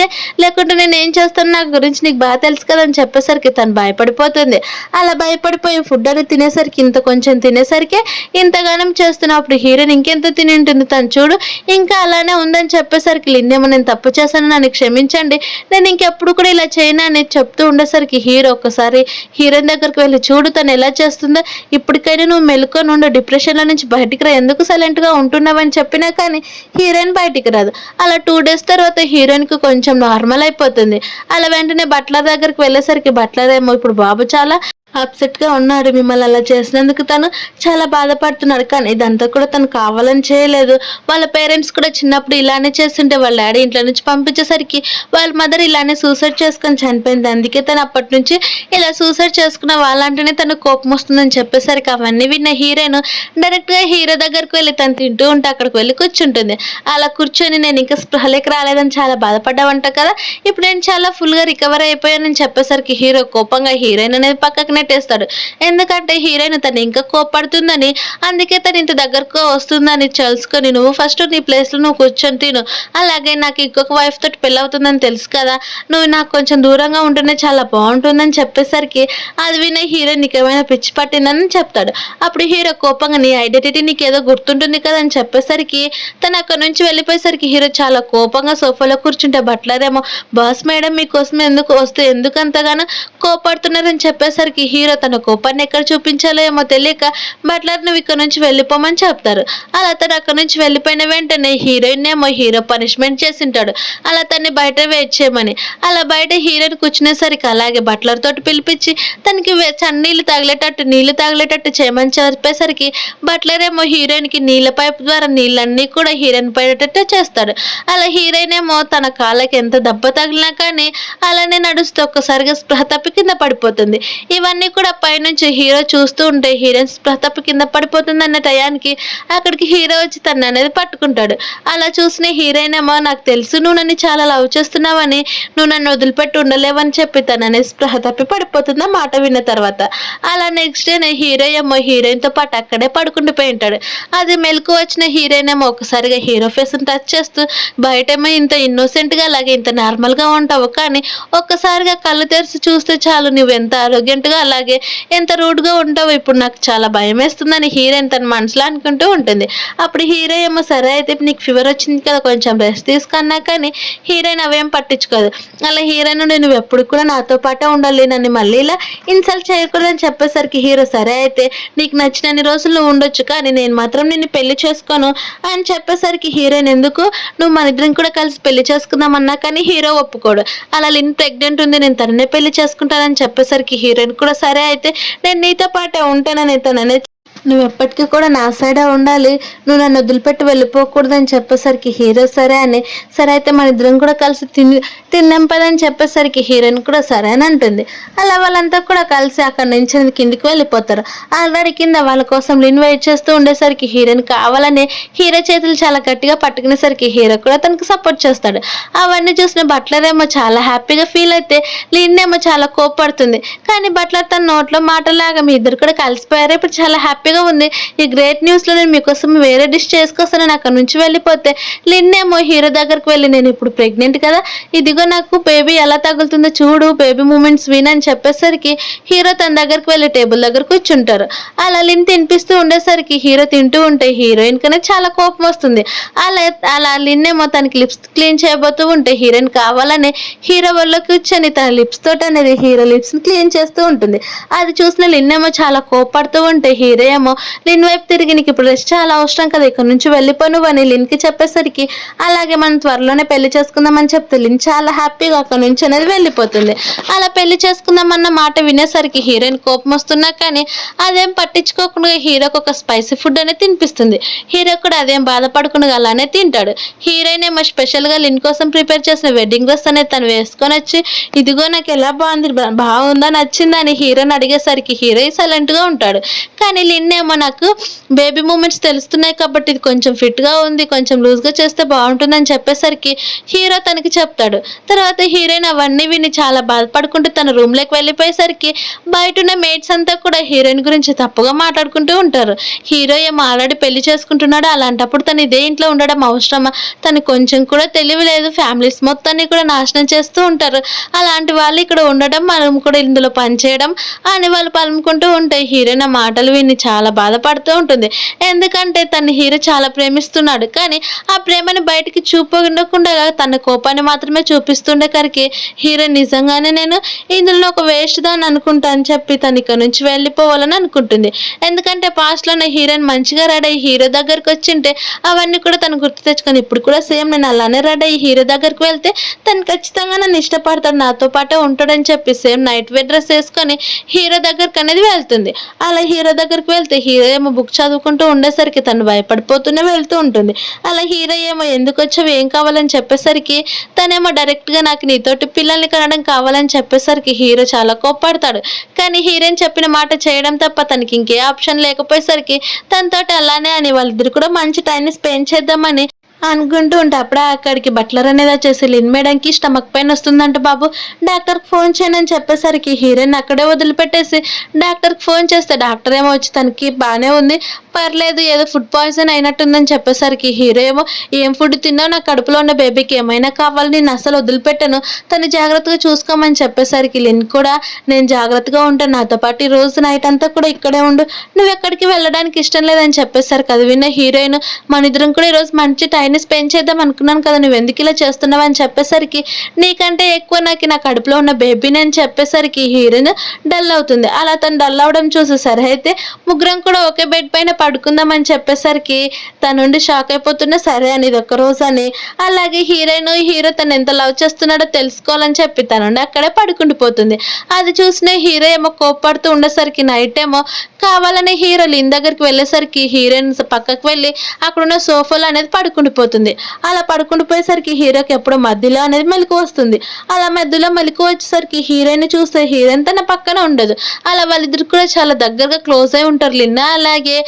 A: లేకుంటే నేను ఏం చేస్తాను నా గురించి నీకు బాగా తెలుసు కదా అని చెప్పేసరికి తను భయపడిపోతుంది. అలా భయపడిపోయి ఫుడ్ అని తినేసరికి ఇంత కొంచెం తినేసరికి ఇంతగానం చేస్తున్నప్పుడు హీరోయిన్ ఇంకెంత తిని ఉంటుంది తను చూడు ఇంకా అలానే ఉందని చెప్పేసరికి లిన్ ఏమో నేను తప్పు చేశాను నన్ను క్షమించండి, నేను ఇంకెప్పుడు కూడా ఇలా చేయను అని చెప్తూ ఉండేసరికి హీరో ఒక్కసారి హీరోయిన్ దగ్గరికి వెళ్ళి చూడు తను ఎలా చేస్తుందో, ఇప్పటికైనా నువ్వు మెలుకొని ఉండు, డిప్రెషన్లో నుంచి బయటికి రా, ఎందుకు సైలెంట్గా ఉంటున్నావని చెప్పినా కానీ హీరోయిన్ బయటికి రాదు. అలా 2 days తర్వాత హీరోయిన్కి కొంచెం నార్మల్ అయిపోతుంది. అలా వెంటనే బట్లర్ దగ్గరికి వెళ్ళేసరికి బట్లర్ ఏమో ఇప్పుడు బాబు చాలా అప్సెట్గా ఉన్నాడు, మిమ్మల్ని అలా చేసినందుకు తను చాలా బాధపడుతున్నాడు, కానీ ఇదంతా కూడా తను కావాలని చేయలేదు. వాళ్ళ పేరెంట్స్ కూడా చిన్నప్పుడు ఇలానే చేస్తుంటే వాళ్ళ డాడీ ఇంట్లో నుంచి పంపించేసరికి వాళ్ళ మదర్ ఇలానే సూసైడ్ చేసుకొని చనిపోయింది, అందుకే తను అప్పటి నుంచి ఇలా సూసైడ్ చేసుకున్న వాళ్ళంటేనే తను కోపం వస్తుందని చెప్పేసరికి అవన్నీ విన్న హీరోయిన్ డైరెక్ట్గా హీరో దగ్గరికి వెళ్ళి తను తింటూ ఉంటే అక్కడికి వెళ్ళి కూర్చుంటుంది. అలా కూర్చొని నేను ఇంకా స్పృహలోకి రాలేదని చాలా బాధపడ్డావంట కదా, ఇప్పుడు నేను చాలా ఫుల్గా రికవర్ అయిపోయానని చెప్పేసరికి హీరో కోపంగా హీరోయిన్ అనేది పక్కకు నెట్టేస్తాడు. ఎందుకంటే హీరోయిన్ తను ఇంకా కోపడుతుందని, అందుకే తను ఇంత దగ్గరకు వస్తుందని తెలుసుకొని నువ్వు ఫస్ట్ నీ ప్లేస్లో నువ్వు కూర్చొని తిను, అలాగే నాకు ఇంకొక వైఫ్ తోటి పెళ్ళి అవుతుందని తెలుసు కదా, నువ్వు నాకు కొంచెం దూరంగా ఉంటేనే చాలా బాగుంటుందని చెప్పేసరికి అది విన్న హీరో నీకేమైనా పిచ్చి పట్టిందని చెప్తాడు. అప్పుడు హీరో కోపంగా నీ ఐడెంటిటీ నీకేదో గుర్తుంటుంది కదా అని చెప్పేసరికి తను అక్కడ నుంచి వెళ్ళిపోయేసరికి హీరో చాలా కోపంగా సోఫాలో కూర్చుంటే బట్లర్ ఏమో బాస్ మేడం మీకోసం ఎందుకు వస్తే ఎందుకు అంతగానో కోపడుతున్నారని చెప్పేసరికి హీరో తన కోపాన్ని ఎక్కడ చూపించాలో ఏమో తెలియక బట్లర్ నువ్వు ఇక్కడ నుంచి వెళ్ళిపోమని చెప్తారు. అలా తను అక్కడ నుంచి వెళ్ళిపోయిన వెంటనే హీరోయిన్ ఏమో హీరో పనిష్మెంట్ చేసింటాడు, అలా తన్ని బయట వెయిట్ చేయమని. అలా బయట హీరోయిన్ కూర్చునేసరికి అలాగే బట్లర్ తోటి పిలిపించి తనకి చన్నీళ్ళు తగిలేటట్టు చేయమని చెప్పేసరికి బట్లర్ ఏమో హీరోయిన్కి నీళ్ళ పైప్ ద్వారా నీళ్ళన్నీ కూడా హీరోయిన్ పడేటట్టు చేస్తాడు. అలా హీరోయిన్ ఏమో తన కాళ్ళకి ఎంత దెబ్బ తగిలినా కానీ అలానే నడుస్తూ ఒక్కసారిగా స్పృహ తప్పి కింద పడిపోతుంది. ఇవన్నీ కూడా పైనుంచి హీరో చూస్తూ ఉంటే హీరోయిన్ స్పృహ తప్పి కింద పడిపోతుంది అన్న టయానికి అక్కడికి హీరో వచ్చి తను అనేది పట్టుకుంటాడు. అలా చూసిన హీరోయిన్ ఏమో నాకు తెలుసు నువ్వు నన్ను చాలా లవ్ చేస్తున్నావని, నువ్వు నన్ను వదిలిపెట్టి ఉండలేవని చెప్పి తను అనేది స్పృహ తప్పి పడిపోతుంది ఆ మాట విన్న తర్వాత. అలా నెక్స్ట్ డేనే హీరో ఏమో హీరోయిన్తో పాటు అక్కడే పడుకుండిపోయి ఉంటాడు. అది మెలకు వచ్చిన హీరోయిన్ ఏమో ఒకసారిగా హీరో ఫేస్ని టచ్ చేస్తూ బయటేమో ఇంత ఇన్నోసెంట్గా అలాగే ఇంత నార్మల్గా ఉంటావు, కానీ ఒక్కసారిగా కళ్ళు తెరిచి చూస్తే చాలు నువ్వు ఎంత ఆరోగ్యంగా అలాగే ఎంత రూడ్గా ఉంటావు, ఇప్పుడు నాకు చాలా భయం వేస్తుందని హీరోయిన్ తన మనసులో అనుకుంటూ ఉంటుంది. అప్పుడు హీరో ఏమో సరే అయితే నీకు ఫీవర్ వచ్చింది కదా కొంచెం రెస్ట్ తీసుకున్నా కానీ హీరోయిన్ అవేం పట్టించుకోదు. అలా హీరోయిన్ నువ్వు ఎప్పుడు కూడా నాతో పాటే ఉండాలి, నన్ను మళ్ళీ ఇలా ఇన్సల్ట్ చేయకూడదని చెప్పేసరికి హీరో సరే అయితే నీకు నచ్చినన్ని రోజులు నువ్వు ఉండొచ్చు, కానీ నేను మాత్రం నిన్ను పెళ్లి చేసుకోను అని చెప్పేసరికి హీరోయిన్ ఎందుకు నువ్వు మన ఇద్దరం కూడా కలిసి పెళ్లి చేసుకుందామన్నా కానీ హీరో ఒప్పుకోడు. అలా లిన్ ప్రెగ్నెంట్ ఉంది నేను తననే పెళ్లి చేసుకుంటానని చెప్పేసరికి హీరోయిన్ కూడా సరే అయితే నేను నీతో పాటే ఉంటానని తననే నువ్వు ఎప్పటికీ కూడా నా సైడే ఉండాలి, నువ్వు నన్ను వదిలిపెట్టి వెళ్ళిపోకూడదు అని చెప్పేసరికి హీరో సరే అని, సరే అయితే మన ఇద్దరం కూడా కలిసి తిన్నాం పదని చెప్పేసరికి హీరోయిన్ కూడా సరే అని అంటుంది. అలా వాళ్ళంతా కూడా కలిసి అక్కడ నుంచి కిందికి వెళ్ళిపోతారు. ఆల్రెడీ కింద వాళ్ళ కోసం లిన్ వెయిట్ చేస్తూ ఉండేసరికి హీరోయిన్ కావాలని హీరో చేతులు చాలా గట్టిగా పట్టుకునేసరికి హీరో కూడా తనకు సపోర్ట్ చేస్తాడు. అవన్నీ చూసిన బట్లర్ ఏమో చాలా హ్యాపీగా ఫీల్ అయితే లిన్ ఏమో చాలా కోప్పడుతుంది. కానీ బట్లర్ తన నోట్లో మాటలాగా మీ ఇద్దరు కూడా కలిసిపోయారు, ఇప్పుడు చాలా హ్యాపీగా ఉంది, ఈ గ్రేట్ న్యూస్లో నేను మీకోసం వేరే డిష్ చేసుకొస్తానని అక్కడ నుంచి వెళ్ళిపోతే లిన్ ఏమో హీరో దగ్గరకు వెళ్ళి నేను ఇప్పుడు ప్రెగ్నెంట్ కదా, ఇదిగో నాకు బేబీ ఎలా తగులుతుందో చూడు, బేబీ మూమెంట్స్ వినని చెప్పేసరికి హీరో తన దగ్గరికి వెళ్ళి టేబుల్ దగ్గర కూర్చుంటారు. అలా లిన్ తినిపిస్తూ ఉండేసరికి హీరో తింటూ ఉంటే హీరోయిన్ కన్నా చాలా కోపం వస్తుంది. అలా అలా లిన్ ఏమో తనకి లిప్స్ క్లీన్ చేయబోతూ ఉంటే హీరోయిన్ కావాలని హీరో వల్ల కూర్చొని తన లిప్స్ తోటి అనేది హీరో లిప్స్ క్లీన్ చేస్తూ ఉంటుంది. అది చూసిన లిన్ ఏమో చాలా కోపడుతూ ఉంటే హీరో ఏమో లిన్ వైపు తిరిగి నీకు ఇప్పుడు రెస్ట్ చాలా అవసరం కదా, ఇక్కడ నుంచి వెళ్ళిపోను అని లిన్కి చెప్పేసరికి అలాగే మనం త్వరలోనే పెళ్లి చేసుకుందామని చెప్తే లిన్ చాలా హ్యాపీగా అక్కడ నుంచి అనేది వెళ్ళిపోతుంది. అలా పెళ్లి చేసుకుందామన్న మాట వినేసరికి హీరోయిన్ కోపం వస్తున్నా కానీ అదేం పట్టించుకోకుండా హీరోకి ఒక స్పైసీ ఫుడ్ అనేది తినిపిస్తుంది. హీరో కూడా అదేం బాధపడకుండా అలానే తింటాడు. హీరోయిన్ ఏమో స్పెషల్గా లిన్ కోసం ప్రిపేర్ చేసిన వెడ్డింగ్ డ్రెస్ అనేది తను వేసుకొని వచ్చి ఇదిగో నాకు ఎలా బాగుంది, బాగుందా, నచ్చిందా అని హీరోని అడిగేసరికి హీరో సైలెంట్గా ఉంటాడు. కానీ లిన్ ఏమో నాకు బేబీ మూమెంట్స్ తెలుస్తున్నాయి కాబట్టి ఇది కొంచెం ఫిట్గా ఉంది, కొంచెం లూజ్గా చేస్తే బాగుంటుందని చెప్పేసరికి హీరో తనకి చెప్తాడు. తర్వాత హీరోయిన్ అవన్నీ విని చాలా బాధపడుకుంటూ తన రూమ్లోకి వెళ్ళిపోయేసరికి బయట ఉన్న మేట్స్ అంతా కూడా హీరోయిన్ గురించి తప్పుగా మాట్లాడుకుంటూ ఉంటారు. హీరో ఏమో ఆల్రెడీ పెళ్లి చేసుకుంటున్నాడు, అలాంటప్పుడు తను ఇదే ఇంట్లో ఉండడం అవసరమా, తను కొంచెం కూడా తెలివి లేదు, ఫ్యామిలీస్ మొత్తాన్ని కూడా నాశనం చేస్తూ ఉంటారు, అలాంటి వాళ్ళు ఇక్కడ ఉండడం మనం కూడా ఇందులో పనిచేయడం అని వాళ్ళు పలుకుంటూ ఉంటే హీరోయిన్ ఆ మాటలు విని చాలా బాధపడుతూ ఉంటుంది. ఎందుకంటే తన హీరో చాలా ప్రేమిస్తున్నాడు, కానీ ఆ ప్రేమని బయటికి చూపకుండా తన కోపాన్ని మాత్రమే చూపిస్తుండేసరికి హీరో నిజంగానే నేను ఇందులో ఒక వేస్ట్ దాన్ని అనుకుంటా అని చెప్పి తను ఇక్కడ నుంచి వెళ్ళిపోవాలని అనుకుంటుంది. ఎందుకంటే పాస్ట్లోనే హీరోయిన్ మంచిగా రెడీ అయ్యి హీరో దగ్గరికి వచ్చింటే అవన్నీ కూడా తను గుర్తు తెచ్చుకొని ఇప్పుడు కూడా సేమ్ నేను అలానే రెడీ అయ్యి హీరో దగ్గరికి వెళ్తే తను ఖచ్చితంగా నన్ను ఇష్టపడతాడు, నాతో పాటే ఉంటాడని చెప్పి సేమ్ నైట్ వేర్ డ్రెస్ వేసుకొని హీరో దగ్గరికి అనేది వెళ్తుంది. అలా హీరో దగ్గరికి వెళ్తే హీరో ఏమో బుక్ చదువుకుంటూ ఉండేసరికి తను భయపడిపోతూనే వెళ్తూ ఉంటుంది. అలా హీరో ఏమో ఎందుకు వచ్చావు, ఏం కావాలని చెప్పేసరికి తనేమో డైరెక్ట్గా నాకు నీతోటి పిల్లల్ని కనడం కావాలని చెప్పేసరికి హీరో చాలా కోప్పడతాడు. కానీ హీరోయిన్ చెప్పిన మాట చేయడం తప్ప తనకి ఇంకే ఆప్షన్ లేకపోయేసరికి తనతోటి అలానే అని వాళ్ళిద్దరు కూడా మంచి టైంని స్పెండ్ చేద్దామని అనుకుంటూ ఉంటే అప్పుడే అక్కడికి బట్లర్ అనేది వచ్చేసి లిన్ మేడంకి స్టమక్ పెయిన్ వస్తుందంట బాబు, డాక్టర్కి ఫోన్ చేయను అని చెప్పేసరికి హీరోయిన్ అక్కడే వదిలిపెట్టేసి డాక్టర్కి ఫోన్ చేస్తే డాక్టర్ ఏమో వచ్చి తనకి బాగానే ఉంది, పర్లేదు, ఏదో ఫుడ్ పాయిజన్ అయినట్టుందని చెప్పేసరికి హీరో ఏమో ఏం ఫుడ్ తిన్నావు, నా కడుపులో ఉన్న బేబీకి ఏమైనా కావాలి, నేను అసలు వదిలిపెట్టాను, తను జాగ్రత్తగా చూసుకోమని చెప్పేసరికి లిన్ కూడా నేను జాగ్రత్తగా ఉంటాను, నాతో పాటు ఈ రోజు నైట్ అంతా కూడా ఇక్కడే ఉండు, నువ్వు ఎక్కడికి వెళ్ళడానికి ఇష్టం లేదని చెప్పేసరికి అది విన్న హీరోయిన్ మన ఇద్దరం కూడా ఈరోజు మంచి టైంని స్పెండ్ చేద్దాం అనుకున్నాను కదా, నువ్వు ఎందుకు ఇలా చేస్తున్నావు అని చెప్పేసరికి నీకంటే ఎక్కువ నాకు నా కడుపులో ఉన్న బేబీని అని చెప్పేసరికి హీరోయిన్ డల్ అవుతుంది. అలా తను డల్ అవడం చూసి సరే అయితే ముగ్గురం కూడా ఒకే బెడ్ పైన పడుకుందామని చెప్పేసరికి తన నుండి షాక్ అయిపోతున్నా సరే అని ఇది ఒక్క రోజు అని అలాగే హీరో తను ఎంత లవ్ చేస్తున్నాడో తెలుసుకోవాలని చెప్పి తన నుండి అక్కడే పడుకుండిపోతుంది. అది చూసిన హీరో ఏమో కోప్పడుతూ ఉండేసరికి నైట్ ఏమో కావాలనే హీరో లిన్ దగ్గరికి వెళ్ళేసరికి హీరోయిన్ పక్కకు వెళ్ళి అక్కడున్న సోఫాలో అనేది పడుకుండిపోతుంది. అలా పడుకుండిపోయేసరికి హీరోకి ఎప్పుడో మధ్యలో అనేది మెలకు వస్తుంది. అలా మధ్యలో మెలకు వచ్చేసరికి హీరోయిన్ చూస్తే హీరోయిన్ తన పక్కన ఉండదు. అలా వాళ్ళిద్దరు కూడా చాలా దగ్గరగా క్లోజ్ అయి ఉంటారు లిన్ అలాగే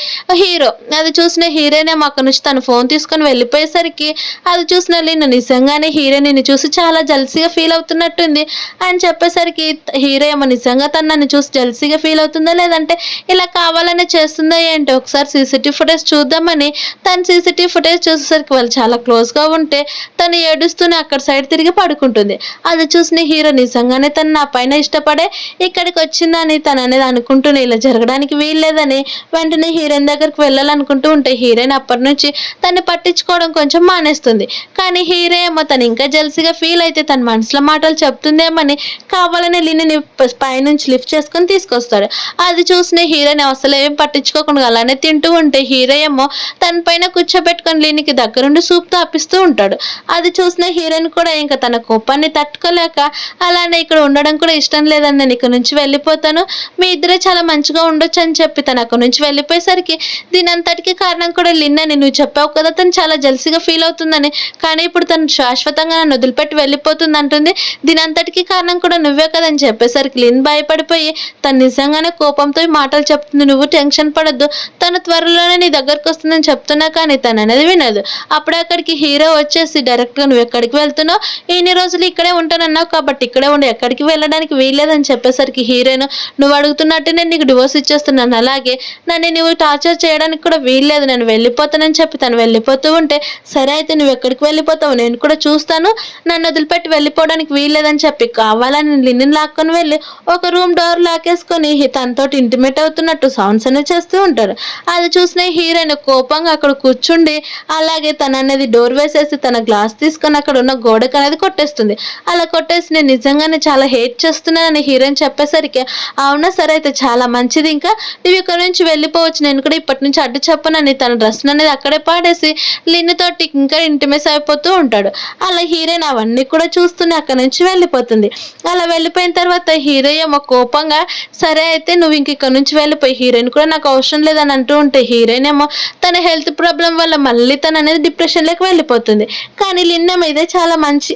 A: హీరో. అది చూసిన హీరోయిన్ ఏమో అక్కడ నుంచి తన ఫోన్ తీసుకొని వెళ్ళిపోయేసరికి అది చూసిన లిన్ నిజంగానే హీరోయిన్ చూసి చాలా జల్సీగా ఫీల్ అవుతున్నట్టుంది అని చెప్పేసరికి హీరో ఏమో నిజంగా తను నన్ను చూసి జల్సీగా ఫీల్ అవుతుందా లేదంటే ఇలా కావాలనే చేస్తుందా ఏంటో ఒకసారి సీసీటీవీ ఫుటేజ్ చూద్దామని తను సీసీటీవీ ఫుటేజ్ చూసేసరికి వాళ్ళు చాలా క్లోజ్గా ఉంటే తను ఏడుస్తూనే అక్కడ సైడ్ తిరిగి పడుకుంటుంది. అది చూసిన హీరో నిజంగానే తను నా పైన ఇష్టపడే ఇక్కడికి వచ్చిందని తను అనేది అనుకుంటూనే ఇలా జరగడానికి వీల్లేదని వెంటనే హీరోయిన్ దగ్గరికి వెళ్ళాలనుకుంటూ ఉంటే హీరోయిన్ అప్పటి నుంచి తన్ని పట్టించుకోవడం కొంచెం మానేస్తుంది. కానీ హీరో ఏమో తను ఇంకా జెలసీగా ఫీల్ అయితే తన మనసులో మాటలు చెప్తుందేమని కావాలని లిన్నిని పైనుంచి లిఫ్ట్ చేసుకొని తీసుకొస్తాడు. అది చూసిన హీరోయిన్ అసలు ఏం పట్టించుకోకుండా అలానే తింటూ ఉంటే హీరో ఏమో తన పైన కూర్చోబెట్టుకొని లిన్నికి దగ్గరుండి సూప్ తాపిస్తూ ఉంటాడు. అది చూసిన హీరోయిన్ కూడా ఇంకా తన కోపాన్ని తట్టుకోలేక అలానే ఇక్కడ ఉండడం కూడా ఇష్టం లేదని నేను ఇక్కడ నుంచి వెళ్ళిపోతాను, మీ ఇద్దరే చాలా మంచిగా ఉండొచ్చు అని చెప్పి తను అక్కడ నుంచి వెళ్ళిపోయేసరికి దీనంతటికి కారణం కూడా లిన్ అని నువ్వు చెప్పావు కదా తను చాలా జెలసీగా ఫీల్ అవుతుందని, కానీ ఇప్పుడు తను శాశ్వతంగా నన్ను వదిలిపెట్టి వెళ్ళిపోతుంది అంటుంది, దీనంతటికి కారణం కూడా నువ్వే కదని చెప్పేసరికి లిన్ భయపడిపోయి తను నిజంగానే కోపంతో ఈ మాటలు చెప్తుంది. నువ్వు టెన్షన్ పడొద్దు, తను త్వరలోనే నీ దగ్గరకు వస్తుందని చెప్తున్నా కానీ తను అనేది వినదు. అప్పుడే అక్కడికి హీరో వచ్చేసి డైరెక్ట్గా నువ్వు ఎక్కడికి వెళ్తున్నావు, ఇన్ని రోజులు ఇక్కడే ఉంటానన్నావు కాబట్టి ఇక్కడే ఉండి ఎక్కడికి వెళ్ళడానికి వీల్లేదని చెప్పేసరికి హీరోయిన్ నువ్వు అడుగుతున్నట్టు నేను నీకు డివోర్స్ ఇచ్చేస్తున్నాను, అలాగే నన్ను నువ్వు టార్చర్ చేయడానికి కూడా వీల్లేదు, నేను వెళ్ళిపోతానని చెప్పి తను వెళ్ళిపోతూ ఉంటే సరే అయితే నువ్వు ఎక్కడికి వెళ్ళిపోతావు నేను కూడా చూస్తాను, నన్ను వదిలిపెట్టి వెళ్ళిపోవడానికి వీల్లేదని చెప్పి కావాలని లిన్ని లాక్కొని వెళ్ళి ఒక రూమ్ డోర్ లాకేసుకొని తనతో ఇంటిమేట్ అవుతున్నట్టు సౌండ్స్ అనేవి చేస్తూ ఉంటారు. అది చూసిన హీరోయిన్ కోపంగా అక్కడ కూర్చుండి అలాగే తన అనేది డోర్ వేసేసి తన గ్లాస్ తీసుకొని అక్కడ ఉన్న గోడకు అనేది కొట్టేస్తుంది. అలా కొట్టేసి నేను నిజంగానే చాలా హేట్ చేస్తున్నానని హీరోయిన్ చెప్పేసరికి అవునా సరే అయితే చాలా మంచిది, ఇంకా నువ్వు ఇక్కడ నుంచి వెళ్ళిపోవచ్చు, నేను కూడా ఇప్పటి నుంచి అడ్డు చెప్పనని తన డ్రెస్ అనేది అక్కడే పాడేసి లిన్ను తోటి ఇంకా ఇంటిమేస్ అయిపోతూ ఉంటాడు. అలా హీరోయిన్ అవన్నీ కూడా చూస్తూనే అక్కడ నుంచి వెళ్ళిపోతుంది. అలా వెళ్ళిపోయిన తర్వాత హీరో ఏమో కోపంగా సరే అయితే నువ్వు ఇంక ఇక్కడ నుంచి వెళ్ళిపోయి, హీరోయిన్ కూడా నాకు అవసరం లేదని అంటూ ఉంటే హీరోయిన్ ఏమో తన హెల్త్ ప్రాబ్లం వల్ల మళ్ళీ తను అనేది డిప్రెషన్లోకి వెళ్ళిపోతుంది. కానీ లిన్న మీదే చాలా మంచి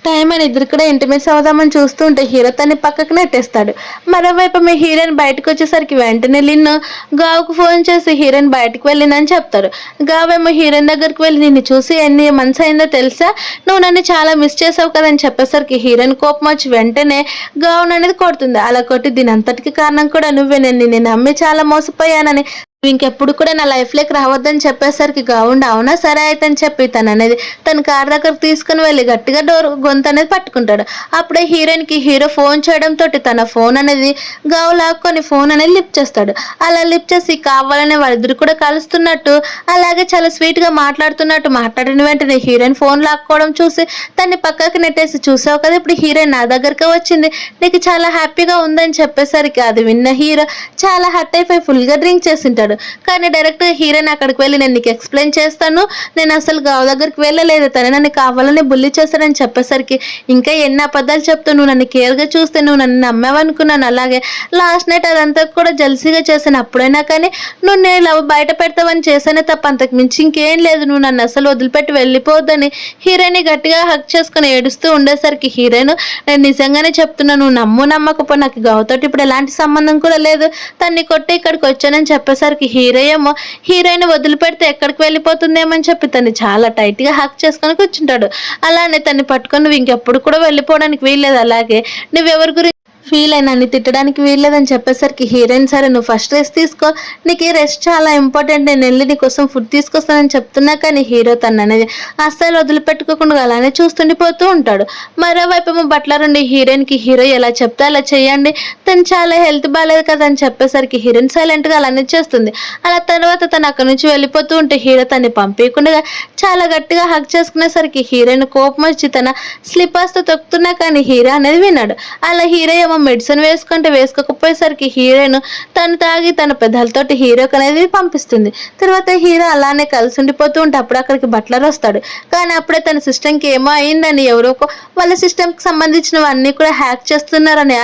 A: టైం అని ఇద్దరు కూడా ఇంటిమేట్స్ అవుదామని చూస్తూ ఉంటే హీరో తన్ని పక్కకు నెట్టేస్తాడు. మరోవైపు మీ హీరోయిన్ బయటకు వచ్చేసరికి వెంటనే లిన్ను గావుకు ఫోన్ చేసి హీరోయిన్ బయటకు వెళ్ళిందని చెప్తాడు. గావేమో హీరోయిన్ దగ్గరికి వెళ్ళి నిన్ను చూసి ఎన్ని మంత్స్ అయిందో తెలుసా, నువ్వు నన్ను చాలా మిస్ చేసావు కదని చెప్పేసరికి హీరోయిన్ కోపం వచ్చి వెంటనే గావును అనేది కొడుతుంది. అలా కొట్టి దీని అంతటికి కారణం కూడా నువ్వే, నేను నిన్ను నమ్మి చాలా మోసపోయానని, ఇంకెప్పుడు కూడా నా లైఫ్లోకి రావద్దని చెప్పేసరికి గావుండి అవునా సరే అయితే అని చెప్పి తను అనేది తన కార్ దగ్గరకు తీసుకుని వెళ్ళి గట్టిగా డోర్ గొంతు అనేది పట్టుకుంటాడు. అప్పుడే హీరోయిన్కి హీరో ఫోన్ చేయడంతో తన ఫోన్ అనేది గావు లాక్కొని ఫోన్ అనేది లిఫ్ట్ చేస్తాడు. అలా లిఫ్ట్ చేసి కావాలనే వాళ్ళిద్దరు కూడా కలుస్తున్నట్టు అలాగే చాలా స్వీట్గా మాట్లాడుతున్నట్టు మాట్లాడిన వెంటనే హీరోయిన్ ఫోన్ లాక్కోవడం చూసి తన్ని పక్కకి నెట్టేసి చూసావు కదా ఇప్పుడు హీరోయిన్ నా దగ్గరకే వచ్చింది, నీకు చాలా హ్యాపీగా ఉందని చెప్పేసరికి అది విన్న హీరో చాలా హర్ట్ అయిపోయి ఫుల్గా డ్రింక్ చేసింటాడు. కానీ డైరెక్ట్గా హీరోయిన్ అక్కడికి వెళ్ళి నేను నీకు ఎక్స్ప్లెయిన్ చేస్తాను, నేను అసలు గావు దగ్గరికి వెళ్ళలేదు, తను నన్ను కావాలని బుల్లి చేస్తానని చెప్పేసరికి ఇంకా ఎన్ని అబద్ధాలు చెప్తూ నువ్వు నన్ను కేర్గా చూస్తే నువ్వు నన్ను నమ్మావనుకున్నాను, అలాగే లాస్ట్ నైట్ అదంతా కూడా జల్సీగా చేశాను, అప్పుడైనా కానీ నువ్వు నేను లవ్ బయట పెడతావని చేశానే తప్ప అంతకు మించి ఇంకేం లేదు, నువ్వు నన్ను అసలు వదిలిపెట్టి వెళ్ళిపోవద్దని హీరోయిన్ గట్టిగా హక్ చేసుకుని ఏడుస్తూ ఉండేసరికి హీరోయిన్ నేను నిజంగానే చెప్తున్నాను, నువ్వు నమ్మకపో నాకు గావుతోటి ఇప్పుడు ఎలాంటి సంబంధం కూడా లేదు, తన్ని కొట్టి ఇక్కడికి వచ్చానని చెప్పేసరికి హీరో ఏమో హీరోయిన్ వదిలిపెడితే ఎక్కడికి వెళ్ళిపోతుందేమని చెప్పి తను చాలా టైట్ గా హక్ చేసుకొని కూర్చుంటాడు. అలానే తన్ని పట్టుకొని నువ్వు ఇంకెప్పుడు కూడా వెళ్ళిపోవడానికి వీల్లేదు, అలాగే నువ్వెవరి గురించి ఫీల్ అయినా నన్ను తిట్టడానికి వీల్లేదని చెప్పేసరికి హీరోయిన్ సరే నువ్వు ఫస్ట్ రెస్ట్ తీసుకో, నీకు ఈ రెస్ట్ చాలా ఇంపార్టెంట్, నేను వెళ్ళి నీకోసం ఫుడ్ తీసుకొస్తానని చెప్తున్నా కానీ హీరో తను అనేది అస్సలు వదిలిపెట్టుకోకుండా అలానే చూస్తుండిపోతూ ఉంటాడు. మరోవైపు ఏమో బట్లర్ ఉండి హీరోయిన్కి హీరో ఎలా చెప్తే అలా చేయండి, తను చాలా హెల్త్ బాగాలేదు కదా అని చెప్పేసరికి హీరోయిన్ సైలెంట్గా అలానే చేస్తుంది. అలా తర్వాత తను అక్కడి నుంచి వెళ్ళిపోతూ ఉంటే హీరో తన్ని పంపించకుండా చాలా గట్టిగా హక్ చేసుకునేసరికి హీరోయిన్ కోపం వచ్చి తన స్లిప్పర్స్తో తొక్కుతున్నా కానీ హీరో అనేది విన్నాడు. అలా హీరో మెడిసిన్ వేసుకుంటే వేసుకోకపోయేసరికి హీరోయిన్ తను తాగి తన పెద్దలతోటి హీరోకి అనేది పంపిస్తుంది. తర్వాత హీరో అలానే కలిసి ఉండిపోతూ ఉంటే అప్పుడు అక్కడికి బట్లర్ వస్తాడు. కానీ అప్పుడే తన సిస్టమ్కి ఏమో అయిందని ఎవరో వాళ్ళ సిస్టమ్కి సంబంధించినవన్నీ కూడా హ్యాక్ చేస్తున్నారని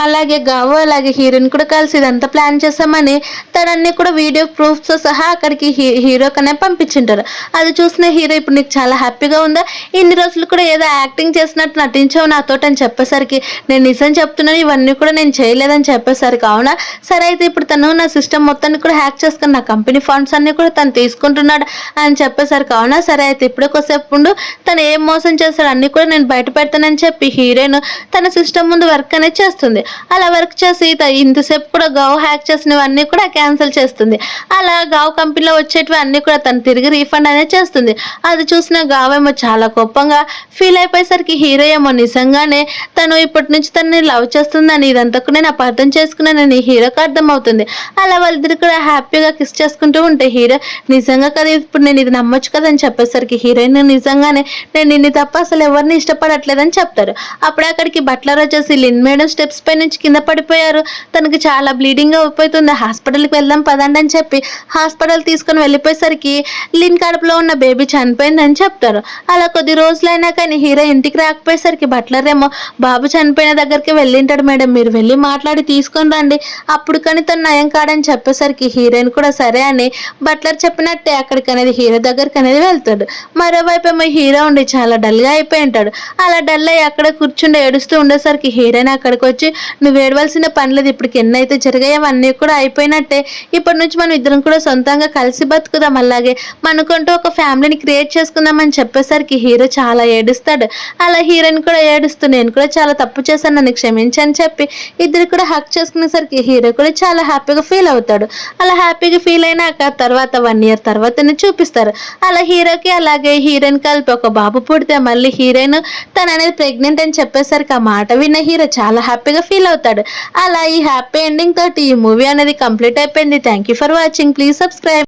A: అలాగే గావు అలాగే హీరోయిన్ కూడా కలిసి ఇదంతా ప్లాన్ చేసామని తనన్నీ కూడా వీడియో ప్రూఫ్తో సహా అక్కడికి హీరోకనే పంపించుంటారు. అది చూసిన హీరో ఇప్పుడు నీకు చాలా హ్యాపీగా ఉందా, ఇన్ని రోజులు కూడా ఏదో యాక్టింగ్ చేసినట్టు నటించావు నాతోటి అని చెప్పేసరికి నేను నిజం చెప్తున్నాను ఇవన్నీ కూడా నేను చేయలేదని చెప్పేసరికి అవునా సరే అయితే ఇప్పుడు తను నా సిస్టమ్ మొత్తాన్ని కూడా హ్యాక్ చేసుకుని నా కంపెనీ ఫండ్స్ అన్ని కూడా తను తీసుకుంటున్నాడు అని చెప్పేసరికి అవునా సరే అయితే ఇప్పుడే కొద్దిసేపు ఉండు, తను ఏం మోసం చేస్తాడు అన్ని కూడా నేను బయట పెడతానని చెప్పి హీరోయిన్ తన సిస్టమ్ ముందు వర్క్ అనేది చేస్తుంది. చేస్తుంది. అలా వర్క్ చేసి ఇంతసేపు కూడా గావ్ హ్యాక్ చేసినవన్నీ కూడా క్యాన్సిల్ చేస్తుంది. అలా గావ్ కంపెనీలో వచ్చేటివి అన్నీ కూడా తను తిరిగి రీఫండ్ అనేది చేస్తుంది. అది చూసిన గావ్ ఏమో చాలా కోపంగా ఫీల్ అయిపోయేసరికి హీరో ఏమో నిజంగానే తను ఇప్పటి నుంచి తనని లవ్ చేస్తుందని, ఇదంతా కూడా నేను అపార్థం చేసుకున్నానని హీరోకి అర్థమవుతుంది. అలా వాళ్ళిద్దరు కూడా హ్యాపీగా కిస్ చేసుకుంటూ ఉంటే హీరో నిజంగా కదా ఇప్పుడు నేను ఇది నమ్మొచ్చు కదా అని చెప్పేసరికి హీరోయిన్ నిజంగానే నేను నిన్ను తప్ప అసలు ఎవరిని ఇష్టపడట్లేదని చెప్తారు. అప్పుడే అక్కడికి బట్లర్ వచ్చేసి లిన్ మేడం స్టెప్స్ పై నుంచి కింద పడిపోయారు, తనకి చాలా బ్లీడింగ్ అయిపోతుంది, హాస్పిటల్కి వెళ్దాం పదండి అని చెప్పి హాస్పిటల్ తీసుకొని వెళ్ళిపోయేసరికి లిన్ కడుపులో ఉన్న బేబీ చనిపోయిందని చెప్తారు. అలా కొద్ది రోజులైనా కానీ హీరో ఇంటికి రాకపోయేసరికి బట్లర్ ఏమో బాబు చనిపోయిన దగ్గరికి వెళ్ళింటాడు మేడం, మీరు వెళ్ళి మాట్లాడి తీసుకొని రండి, అప్పుడు కానీ తను నయం కాడని చెప్పేసరికి హీరోయిన్ కూడా సరే అని బట్లర్ చెప్పినట్టే అక్కడికి అనేది హీరో దగ్గరికి అనేది వెళ్తాడు. మరోవైపు ఏమో హీరో ఉండి చాలా డల్గా అయిపోయి ఉంటాడు. అలా డల్ అయ్యి అక్కడ కూర్చుండి ఏడుస్తూ ఉండేసరికి హీరోయిన్ అక్కడికి వచ్చి నువ్వు ఏడవలసిన పని లేదు, ఇప్పటికి ఎన్నైతే జరిగాయో అవన్నీ కూడా అయిపోయినట్టే, ఇప్పటి నుంచి మనం ఇద్దరం కూడా సొంతంగా కలిసి బతుకుదాం, అలాగే మనకంటూ ఒక ఫ్యామిలీని క్రియేట్ చేసుకుందామని చెప్పేసరికి హీరో చాలా ఏడుస్తాడు. అలా హీరోయిన్ కూడా ఏడుస్తూ నేను కూడా చాలా తప్పు చేశాను, నన్ను క్షమించని చెప్పి ఇద్దరు కూడా హక్ చేసుకునేసరికి హీరో కూడా చాలా హ్యాపీగా ఫీల్ అవుతాడు. అలా హ్యాపీగా ఫీల్ అయినాక తర్వాత 1 year తర్వాతనే చూపిస్తారు. అలా హీరోకి అలాగే హీరోయిన్ కలిపి ఒక బాబు పుడితే మళ్ళీ హీరోయిన్ తను అనేది ప్రెగ్నెంట్ అని చెప్పేసరికి ఆ మాట విన్న హీరో చాలా హ్యాపీగా ఫీల్ అవుతాడు. అలా ఈ హ్యాపీ ఎండింగ్ తోటి ఈ మూవీ అనేది కంప్లీట్ అయిపోయింది. Thank you for watching. Please subscribe.